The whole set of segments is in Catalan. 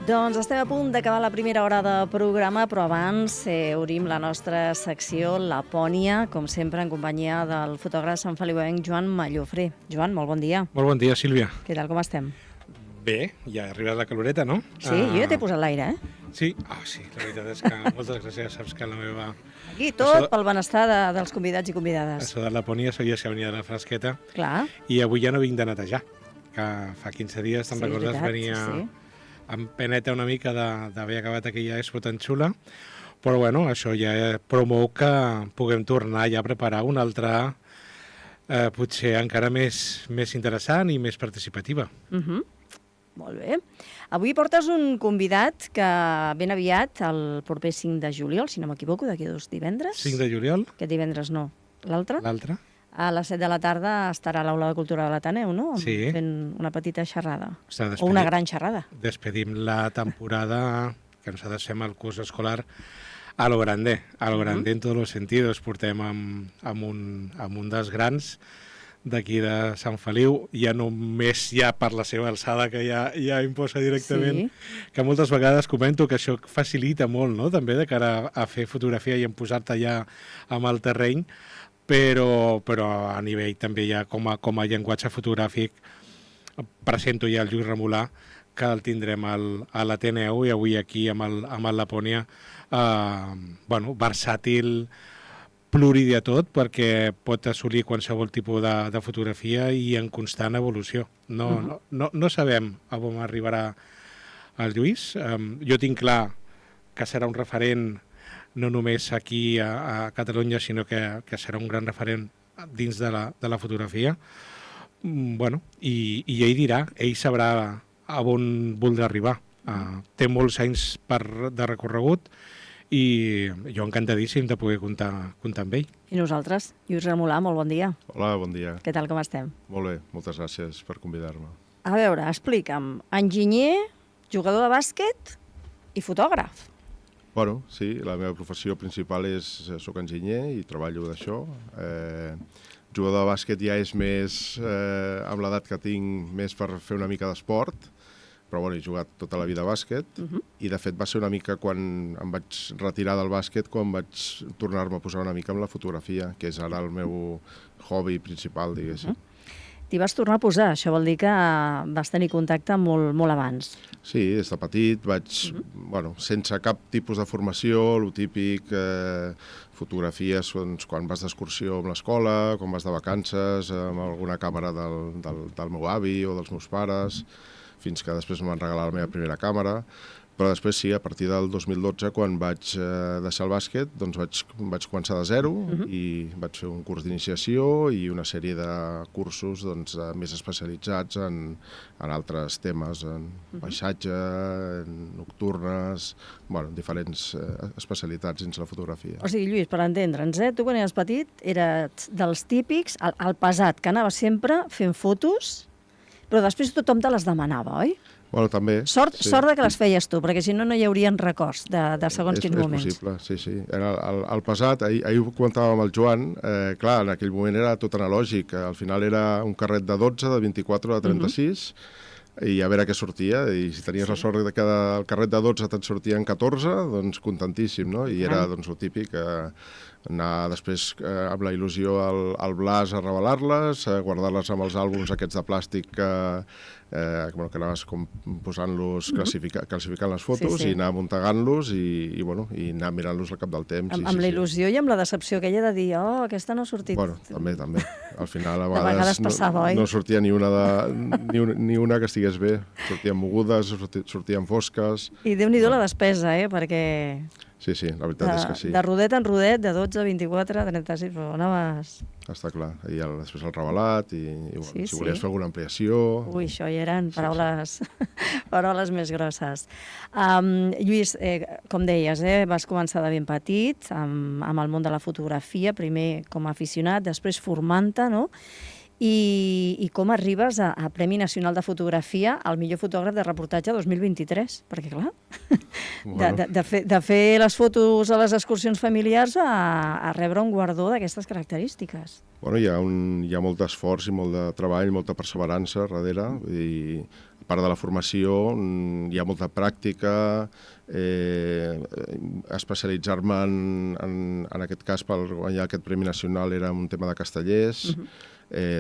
Doncs estem a punt d'acabar la primera hora de programa, però abans obrim la nostra secció Lapònia, com sempre en companyia del fotògraf santfeliuenc Joan Mallofré. Joan, molt bon dia. Molt bon dia, Sílvia. Què tal, com estem? Bé, ja ha arribat la caloreta, no? Sí, jo ja t'he posat l'aire, eh? Sí, sí, la veritat és que moltes gràcies, saps que la meva... Aquí tot pel benestar dels convidats i convidades. Això de Lapònia sabia que venia de la fresqueta. Clar. I avui ja no vinc de netejar, que fa 15 dies, te'n recordes, venia amb peneta una mica d'haver acabat aquella expo tan xula, però bueno, això ja promou que puguem tornar ja a preparar una altra, potser encara més interessant i més participativa. Molt bé. Avui portes un convidat que ben aviat, el proper 5 de juliol, si no m'equivoco, d'aquí 2 divendres. 5 de juliol? Aquest divendres no. L'altre? L'altre. A les 7 de la tarda estarà a l'Aula de Cultura de l'Ateneu, no? Sí. Fent una petita xerrada. O una gran xerrada. Despedim la temporada que nosaltres fem el curs escolar a lo grande en tots els sentidos. Portem amb un dels grans d'aquí de Sant Feliu, ja només ja per la seva alçada, que ja imposa directament, que moltes vegades comento que això facilita molt, no?, també de cara a fer fotografia i en posar-te ja amb el terreny, però a nivell també ja com a llenguatge fotogràfic presento ja el Lluís Remolà, que el tindrem a l'Ateneu, i avui aquí amb el Lapònia, versàtil, pluri de tot, perquè pot assolir qualsevol tipus de fotografia i en constant evolució. No sabem a on arribarà el Lluís. Jo tinc clar que serà un referent no només aquí a Catalunya, sinó que serà un gran referent dins de la fotografia. I ell dirà, ell sabrà a on voldrà arribar. Té molts anys de recorregut i jo encantadíssim de poder comptar amb ell. I nosaltres, Lluís Remolà, molt bon dia. Hola, bon dia. Què tal, com estem? Molt bé, moltes gràcies per convidar-me. A veure, explica'm, enginyer, jugador de bàsquet i fotògraf. Bueno, sí, la meva professió principal soc enginyer i treballo d'això. Jugador de bàsquet ja és més, amb l'edat que tinc, més per fer una mica d'esport, però bueno, he jugat tota la vida a bàsquet i de fet va ser una mica quan em vaig retirar del bàsquet, quan vaig tornar-me a posar una mica amb la fotografia, que és ara el meu hobby principal, diguéssim. T'hi vas tornar a posar, això vol dir que vas tenir contacte molt abans. Sí, des de petit vaig, sense cap tipus de formació, el típic, fotografies quan vas d'excursió amb l'escola, quan vas de vacances, amb alguna càmera del meu avi o dels meus pares, fins que després em van regalar la meva primera càmera. Però després sí, a partir del 2012, quan vaig deixar el bàsquet, doncs vaig començar de zero i vaig fer un curs d'iniciació i una sèrie de cursos més especialitzats en altres temes, en paisatge, en nocturnes, diferents especialitats dins la fotografia. O sigui, Lluís, per entendre'ns, tu quan eres petit eres dels típics, el pesat, que anava sempre fent fotos, però després tothom te les demanava, oi? Bueno, també. Sort que les feies tu, perquè si no hi haurien records de segons quins moments. És possible, sí. El pesat, ahir ho comentàvem amb el Joan, clar, en aquell moment era tot analògic, al final era un carret de 12, de 24, de 36, i a veure què sortia, i si tenies la sort que el carret de 12 te'n sortien 14, doncs contentíssim, no? I era el típic, anar després amb la il·lusió al Blas a revelar-les, guardar-les amb els àlbums aquests de plàstic que anaves posant-los, classificant les fotos i anar amuntegant-los i anar mirant-los al cap del temps. Amb la il·lusió i amb la decepció aquella de dir, aquesta no ha sortit. Bueno, també. Al final a vegades passava, oi? No sortia ni una que estigués bé. Sortien mogudes, sortien fosques. I Déu-n'hi-do la despesa, perquè... Sí, la veritat és que sí. De rodet en rodet, de 12, 24, 36, però anaves... Està clar. I després el revelat, i si volies fer alguna ampliació... Ui, això hi eren paraules més grosses. Lluís, com deies, vas començar de ben petit amb el món de la fotografia, primer com a aficionat, després formant-te, no? I com arribes a Premi Nacional de Fotografia al millor fotògraf de reportatge 2023? Perquè, clar, de fer les fotos a les excursions familiars a rebre un guardó d'aquestes característiques. Bueno, hi ha molt d'esforç i molt de treball, molta perseverança darrere, i a part de la formació hi ha molta pràctica, especialitzar-me en aquest cas per guanyar aquest Premi Nacional era un tema de castellers,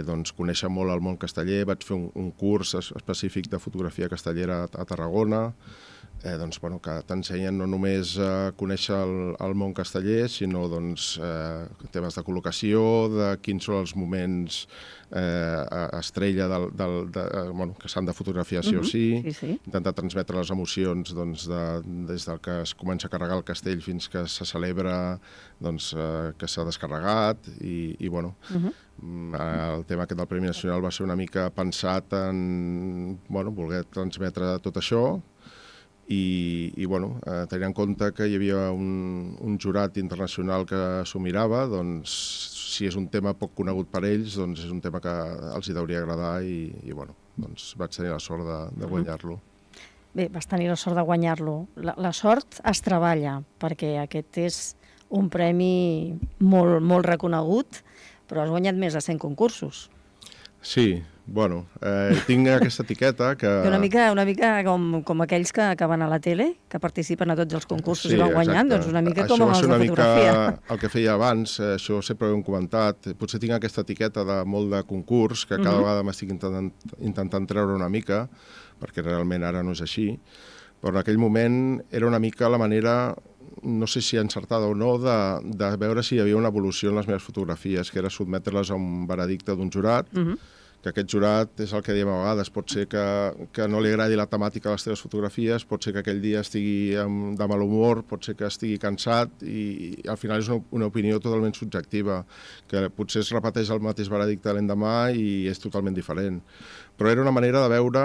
doncs conèixer molt el món casteller, vaig fer un curs específic de fotografia castellera a Tarragona, doncs, bueno, que t'ensenyen no només a conèixer el món casteller, sinó doncs, temes de col·locació, de quins són els moments estrella que s'han de fotografiar sí o sí, intentar transmetre les emocions doncs, des del que es comença a carregar el castell fins que se celebra doncs, que s'ha descarregat i bueno, el tema aquest del Premi Nacional va ser una mica pensat en voler transmetre tot això i bueno, tenint en compte que hi havia un jurat internacional que s'ho mirava, doncs si és un tema poc conegut per ells, doncs és un tema que els hi hauria agradar i bueno, doncs vaig tenir la sort de guanyar-lo. Bé, vas tenir la sort de guanyar-lo. La sort es treballa, perquè aquest és un premi molt, molt reconegut, però has guanyat més de 100 concursos. Sí, bueno, tinc aquesta etiqueta que... Una mica com aquells que van a la tele, que participen a tots els concursos i van guanyant, doncs una mica com amb els de fotografia. Això va ser una mica el que feia abans, això sempre ho hem comentat. Potser tinc aquesta etiqueta de molt de concurs, que cada vegada m'estic intentant treure una mica, perquè realment ara no és així, però en aquell moment era una mica la manera, no sé si encertada o no, de veure si hi havia una evolució en les meves fotografies, que era sotmetre-les a un veredicte d'un jurat, que aquest jurat és el que diem a vegades, pot ser que no li agradi la temàtica de les teves fotografies, pot ser que aquell dia estigui de mal humor, pot ser que estigui cansat i al final és una opinió totalment subjectiva, que potser es repeteix el mateix veredicte l'endemà i és totalment diferent. Però era una manera de veure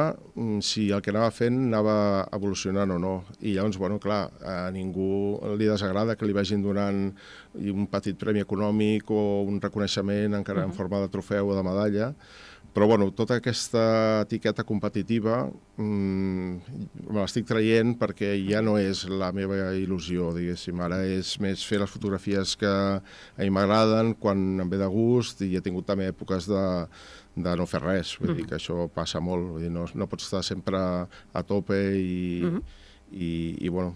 si el que anava fent anava evolucionant o no. I llavors, bueno, clar, a ningú li desagrada que li vagin donant un petit premi econòmic o un reconeixement encara en forma de trofeu o de medalla, però bueno, tota aquesta etiqueta competitiva me l'estic traient perquè ja no és la meva il·lusió, diguéssim. Ara és més fer les fotografies que a mi m'agraden, quan em ve de gust, i he tingut també èpoques de no fer res, vull dir que això passa molt, vull dir, no pots estar sempre a tope i bueno,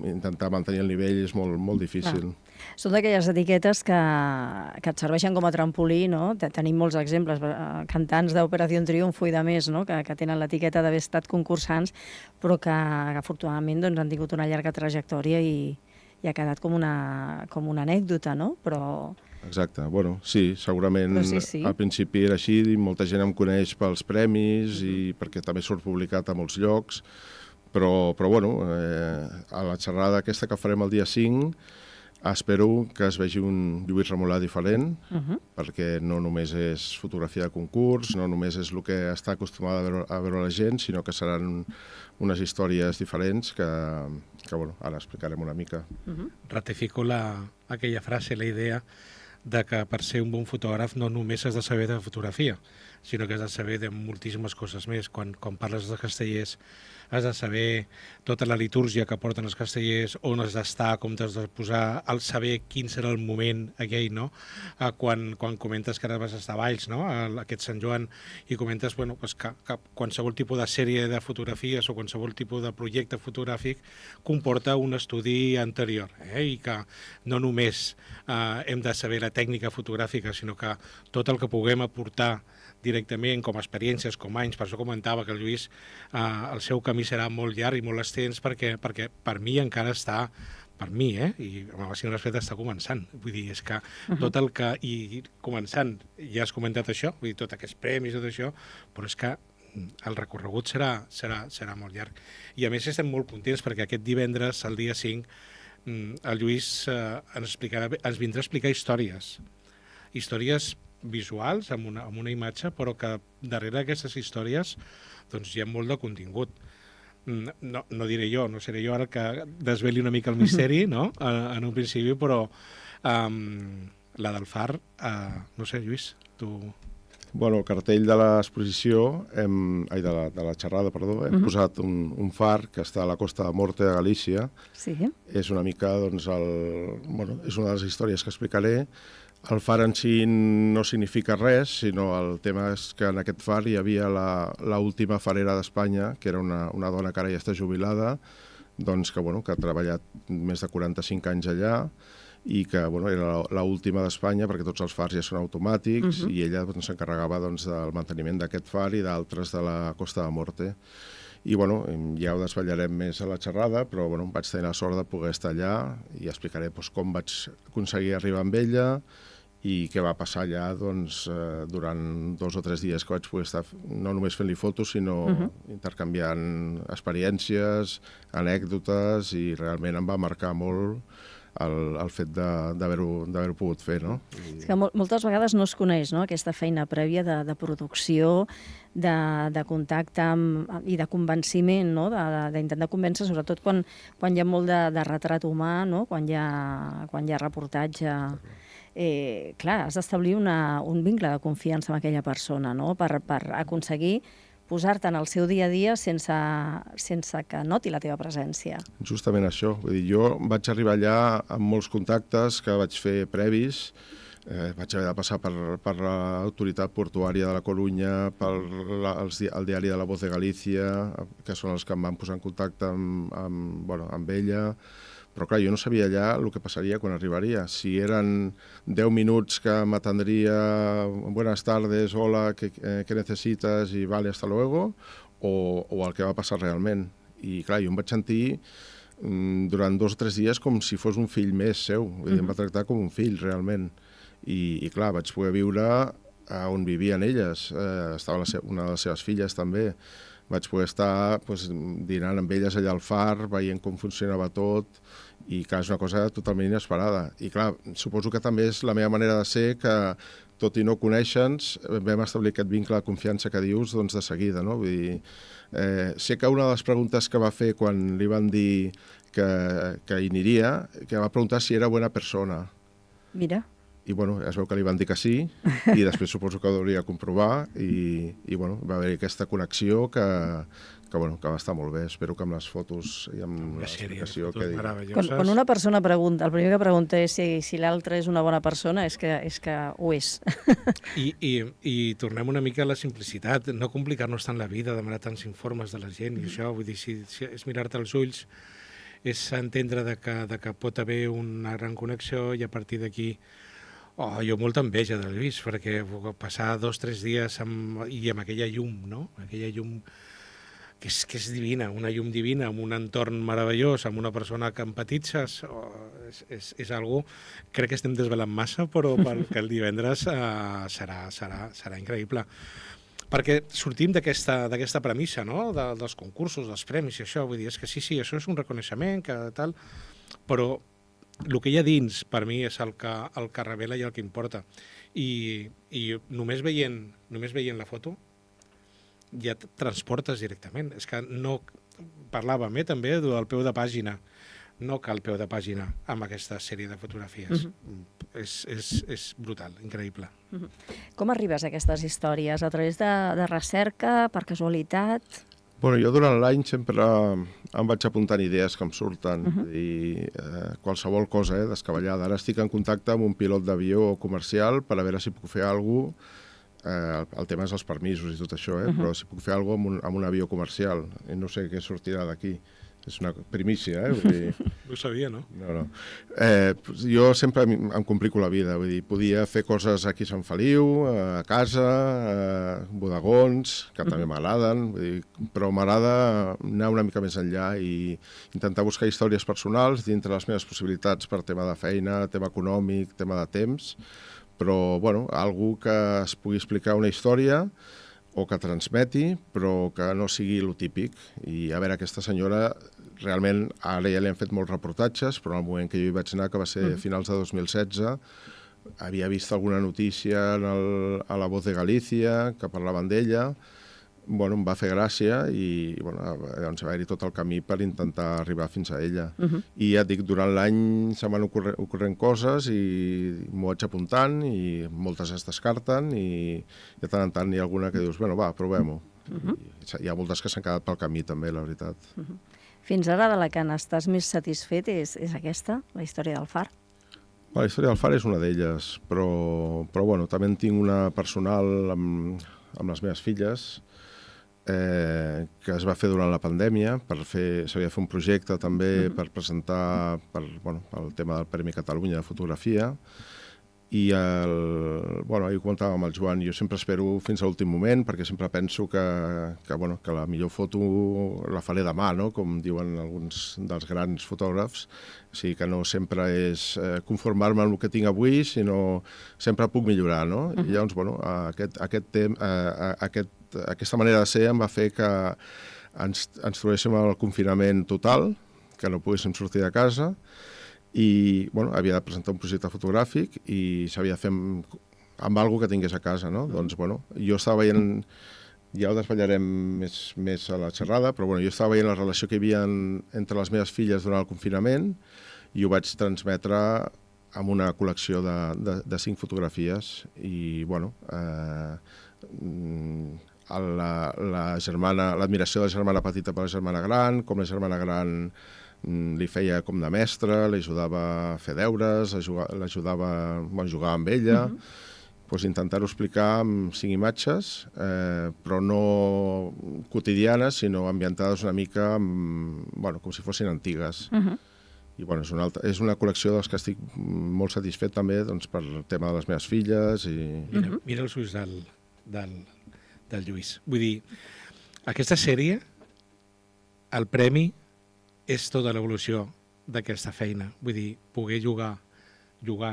intentar mantenir el nivell és molt, molt difícil. Són d'aquelles etiquetes que et serveixen com a trampolí, no? Tenim molts exemples, cantants d'Operació Triunfo i de més, no? que tenen l'etiqueta d'haver estat concursants, però que afortunadament doncs, han tingut una llarga trajectòria i ha quedat com una anècdota, no? Però... Exacte, bueno, sí, segurament sí. Al principi era així, molta gent em coneix pels premis i perquè també surt publicat a molts llocs, però bueno, a la xerrada aquesta que farem el dia 5 espero que es vegi un Lluís Remolà diferent, perquè no només és fotografia de concurs, no només és el que està acostumada a veure la gent, sinó que seran unes històries diferents que bueno, ara explicarem una mica. Ratifico aquella frase, la idea de que per ser un bon fotògraf no només has de saber de fotografia, sinó que has de saber de moltíssimes coses més. Quan parles de castellers has de saber tota la litúrgia que porten els castellers, on has d'estar, com t'has de posar, el saber quin serà el moment aquell, no? Quan comentes que ara vas estar a Valls, no? Aquest Sant Joan, i comentes bueno, pues que qualsevol tipus de sèrie de fotografies o qualsevol tipus de projecte fotogràfic comporta un estudi anterior, i que no només hem de saber la tècnica fotogràfica, sinó que tot el que puguem aportar directament com a experiències, com anys, per això comentava que el Lluís, el seu camí serà molt llarg i molt extens perquè per mi encara està, per mi, i amb el màxim respecte està començant. Vull dir, és que tot el que, i començant, ja has comentat això, vull dir, tots aquests premis, tot això, però és que el recorregut serà molt llarg. I a més estem molt contents perquè aquest divendres, el dia 5, el Lluís ens vindrà a explicar històries visuals, amb una imatge, però que darrere d'aquestes històries doncs hi ha molt de contingut. No diré jo, no seré jo ara que desveli una mica el misteri, no? En un principi, però la del far, no sé, Lluís, tu... Bueno, el cartell de l'exposició, de la xerrada, perdó, hem posat un far que està a la Costa de Morte, a Galícia. Sí. És una mica, doncs, és una de les històries que explicaré. El far en si no significa res, sinó el tema és que en aquest far hi havia l'última farera d'Espanya, que era una dona que ara ja està jubilada, doncs que ha treballat més de 45 anys allà i que era l'última d'Espanya perquè tots els fars ja són automàtics i ella s'encarregava del manteniment d'aquest far i d'altres de la Costa de Morte. I ja ho desvetllarem més a la xerrada, però vaig tenir la sort de poder estar allà i explicaré com vaig aconseguir arribar amb ella i què va passar allà durant 2 o 3 dies que vaig poder estar no només fent-li fotos, sinó intercanviant experiències, anècdotes, i realment em va marcar molt el fet d'haver-ho pogut fer, no? És que moltes vegades no es coneix, no?, aquesta feina prèvia de producció, de contacte i de convenciment, no?, d'intentar convèncer, sobretot quan hi ha molt de retrat humà, no?, quan hi ha reportatge. Clar, has d'establir un vincle de confiança amb aquella persona, no?, per aconseguir posar-te en el seu dia a dia sense que noti la teva presència. Justament això. Vull dir, jo vaig arribar allà amb molts contactes que vaig fer previs. Vaig haver de passar per l'autoritat portuària de la Corunya, el diari de La Voz de Galícia, que són els que em van posar en contacte amb ella. Però clar, jo no sabia allà el que passaria quan arribaria. Si eren 10 minuts que m'atendria buenas tardes, hola, ¿qué necesitas? I vale, hasta luego, o el que va passar realment. I clar, jo em vaig sentir durant 2 o 3 dies com si fos un fill més seu. Em va tractar com un fill, realment. I clar, vaig poder viure on vivien elles. Estava una de les seves filles també. Vaig poder estar dinant amb elles allà al far, veient com funcionava tot, i clar, és una cosa totalment inesperada. I clar, suposo que també és la meva manera de ser, que tot i no conèixer-nos, vam establir aquest vincle de confiança que dius de seguida, no? Vull dir, sé que una de les preguntes que va fer quan li van dir que hi aniria, que va preguntar si era bona persona. Mira. I es veu que li van dir que sí, i després suposo que ho hauria de comprovar, i va haver aquesta connexió que va estar molt bé. Espero que amb les fotos i amb l'explicació que dic. Quan una persona pregunta, el primer que pregunta és si l'altre és una bona persona, és que ho és. I tornem una mica a la simplicitat, no complicar-nos tant la vida, demanar tants informes de la gent, i això, vull dir, si és mirar-te als ulls, és entendre que pot haver una gran connexió, i a partir d'aquí jo molta enveja del Lluís, perquè passar 2 o 3 dies amb aquella llum, no? Aquella llum que és divina, una llum divina, amb un entorn meravellós, amb una persona que empatitzes, és algo... Crec que estem desvelant massa, però que el divendres serà increïble. Perquè sortim d'aquesta premissa, no?, dels concursos, dels premis i això, vull dir, és que sí, això és un reconeixement, que tal, però el que hi ha dins, per mi, és el que revela i el que importa. I només veient la foto ja et transportes directament. És que no... Parlàvem també del peu de pàgina. No cal peu de pàgina amb aquesta sèrie de fotografies. És brutal, increïble. Com arribes a aquestes històries? A través de recerca, per casualitat? Jo durant l'any sempre em vaig apuntant idees que em surten, i qualsevol cosa descabellada. Ara estic en contacte amb un pilot d'avió comercial per a veure si puc fer alguna cosa. El tema és els permisos i tot això, però si puc fer alguna cosa amb un avió comercial. I no sé què sortirà d'aquí. És una primícia, Vull dir... No ho sabia, no? No. Jo sempre em complico la vida, vull dir, podia fer coses aquí a Sant Feliu, a casa, bodegons, que també m'agraden, però m'agrada anar una mica més enllà i intentar buscar històries personals dintre les meves possibilitats per tema de feina, tema econòmic, tema de temps, però, algú que es pugui explicar una història o que transmeti, però que no sigui lo típic. I a veure, aquesta senyora, realment, ara ja li han fet molts reportatges, però en el moment que jo hi vaig anar, que va ser a finals de 2016, havia vist alguna notícia a La Voz de Galícia, que parlaven d'ella, em va fer gràcia i va haver-hi tot el camí per intentar arribar fins a ella. I ja et dic, durant l'any se m'han ocorrent coses i m'ho vaig apuntant i moltes es descarten i de tant en tant hi ha alguna que dius, provem-ho. Hi ha moltes que s'han quedat pel camí també, la veritat. Fins ara de la que n'estàs més satisfet és aquesta, la història del far? La història del far és una d'elles, però bueno, també en tinc una personal amb les meves filles, que es va fer durant la pandèmia, s'havia de fer un projecte també per presentar el tema del Premi Catalunya de fotografia, i ahir ho comentava amb el Joan, jo sempre espero fins a l'últim moment, perquè sempre penso que la millor foto la faré demà, no? Com diuen alguns dels grans fotògrafs, o sigui que no sempre és conformar-me amb el que tinc avui, sinó sempre puc millorar, no? I llavors, aquesta manera de ser em va fer que ens trobéssim al confinament total, que no poguéssim sortir de casa, i havia de presentar un projecte fotogràfic i s'havia de fer amb alguna que tingués a casa, no? Doncs, jo estava veient, ja ho desvetllarem més a la xerrada, però jo estava veient la relació que hi havia entre les meves filles durant el confinament i ho vaig transmetre amb una col·lecció de 5 fotografies i, l'admiració de la germana petita per la germana gran, com la germana gran li feia com de mestra, l'ajudava a fer deures, l'ajudava a jugar amb ella, intentar-ho explicar amb 5 imatges, però no quotidianes, sinó ambientades una mica com si fossin antigues. I és una col·lecció dels que estic molt satisfet també per el tema de les meves filles. Mira els ulls del Lluís. Vull dir, aquesta sèrie, el premi és tota l'evolució d'aquesta feina. Vull dir, poder jugar,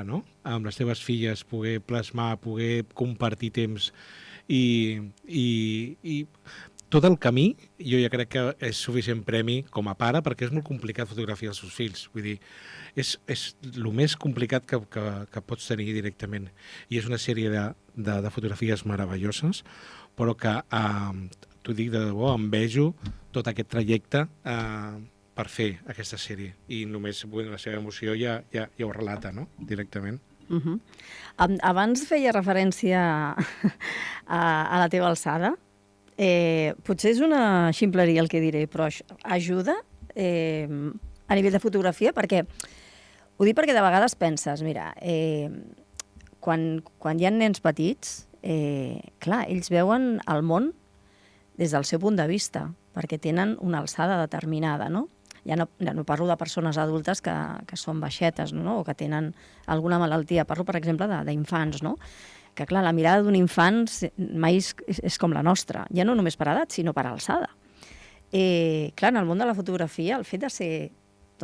no?, amb les teves filles, poder plasmar, poder compartir temps i tot el camí, jo ja crec que és suficient premi com a pare, perquè és molt complicat fotografiar els seus fills. Vull dir, és el més complicat que pots tenir directament. I és una sèrie de fotografies meravelloses, però que, t'ho dic de debò, envejo tot aquest trajecte per fer aquesta sèrie. I només la seva emoció ja ho relata, no?, directament. Abans feia referència a la teva alçada. Potser és una ximpleria el que diré, però ajuda a nivell de fotografia, perquè ho dic perquè de vegades penses, mira, quan hi ha nens petits, clar, ells veuen el món des del seu punt de vista, perquè tenen una alçada determinada, no? Ja no parlo de persones adultes que són baixetes, no?, o que tenen alguna malaltia. Parlo, per exemple, d'infants, no?, que, clar, la mirada d'un infant mai és com la nostra, ja no només per edat, sinó per alçada. Clar, en el món de la fotografia, el fet de ser,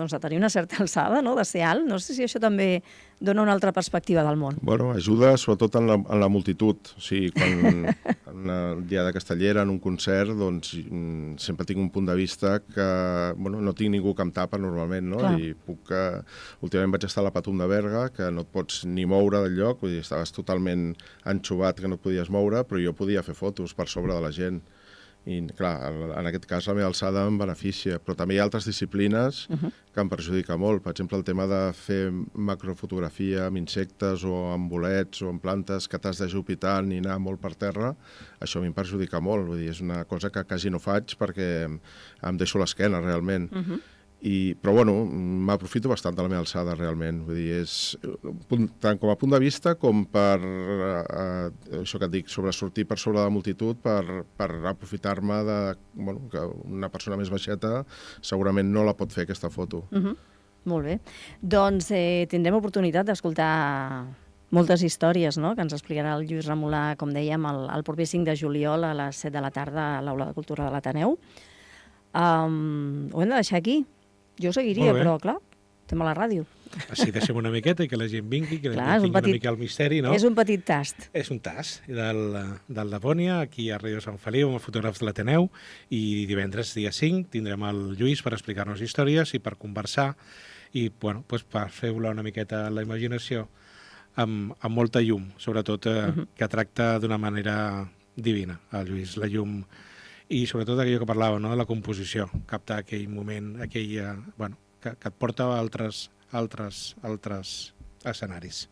de tenir una certa alçada, no?, de ser alt, no sé si això també dona una altra perspectiva del món. Ajuda sobretot en la multitud. O sigui, quan en el dia de Castellera, en un concert, doncs sempre tinc un punt de vista que no tinc ningú que em tapa normalment, no? Clar. I últimament vaig estar a la Patum de Berga, que no et pots ni moure del lloc, vull dir, estaves totalment enxuvat que no et podies moure, però jo podia fer fotos per sobre de la gent. I, clar, en aquest cas la meva alçada em beneficia, però també hi ha altres disciplines que em perjudica molt. Per exemple, el tema de fer macrofotografia amb insectes o amb bolets o amb plantes que t'has d'ajupitar ni anar molt per terra, això a mi em perjudica molt. Vull dir, és una cosa que quasi no faig perquè em deixo l'esquena, realment. Però, m'aprofito bastant de la meva alçada, realment. Vull dir, és tant com a punt de vista com per, això que et dic, sobresortir per sobre de la multitud, per aprofitar-me que una persona més baixeta segurament no la pot fer, aquesta foto. Molt bé. Doncs tindrem oportunitat d'escoltar moltes històries, no?, que ens explicarà el Lluís Remolà, com dèiem, el proper 5 de juliol a les 7 de la tarda a l'Aula de Cultura de l'Ateneu. Ho hem de deixar aquí. Jo seguiria, però, clar, estem a la ràdio. Així deixem una miqueta i que la gent vingui, que la gent tingui una mica el misteri, no? És un petit tast. És un tast del Labònia, aquí a Ràdio Sant Feliu, amb els fotògrafs de l'Ateneu, i divendres, dia 5, tindrem el Lluís per explicar-nos històries i per conversar i, per fer volar una miqueta la imaginació amb molta llum, sobretot que tracta d'una manera divina, el Lluís, la llum, i sobretot aquello que parlava, no?, de la composició, captar aquell moment, que et porta a altres escenaris.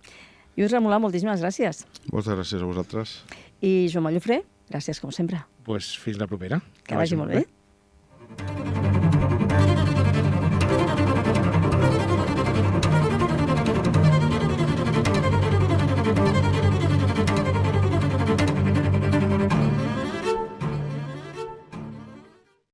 Lluís Remolà, moltíssimes gràcies. Moltes gràcies a vosaltres. I Joan Mallofré, gràcies com sempre. Fins la propera. Que vagi molt bé.